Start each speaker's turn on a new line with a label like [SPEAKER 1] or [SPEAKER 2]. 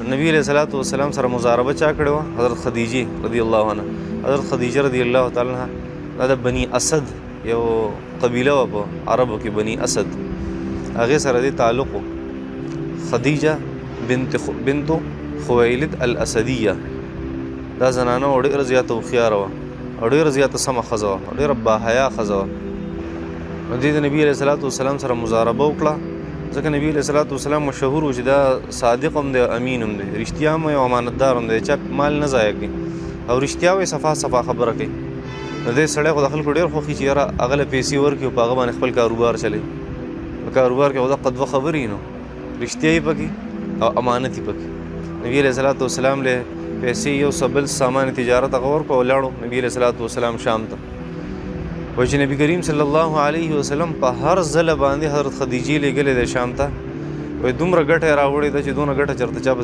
[SPEAKER 1] نبی علیہ الصلوۃ والسلام سره مزاربه چا کړې وه؟ حضرت خدیجې رضی الله عنها. حضرت خدیجه رضی الله تعالی عنها دا د بني اسد یو قبیله وه په عربو کې، بني اسد، هغې سره دې تعلق و. خدیجه بنت خویلد الاسدیه دا زنانه وه، ډېره زیاته هوښیاره وه او ډېره زیاته سمه ښځه وه، ډېره باحیا ښځه وه. نو دې د نبي علیه الصلوۃ والسلام سره مزاربه وکړه، ځکه نبی علیه الصلوۃ والسلام مشهور و چې دا صادق هم دی، امین هم دی، رښتیا هم او امانتدار هم دی، چا مال نه ضایع کوي او رښتیا وایي، صفا خبره کوي. نو دې سړی خو د خلکو ډېر خوښي چې یاره هغه له پیسې ورکړي او په هغه باندې خپل کاروبار چلوي. په کاروبار کې خو دقه دوه خبرې نو رښتیا یې پکې او امانت یې پکې. نبی علیه الصلوۃ والسلام له پیسې یو څه بل سامان تجارت هغه ورکړو او لاړو نبی علیه الصلوۃ والسلام شام ته. وایي چې نبی کریم صلی الله علیه وسلم په هر ځله باندې حضرت خدیجې لېږلې ده شام ته. وایي دومره ګټه یې راوړې ده چې دونه ګټه چېرته چا په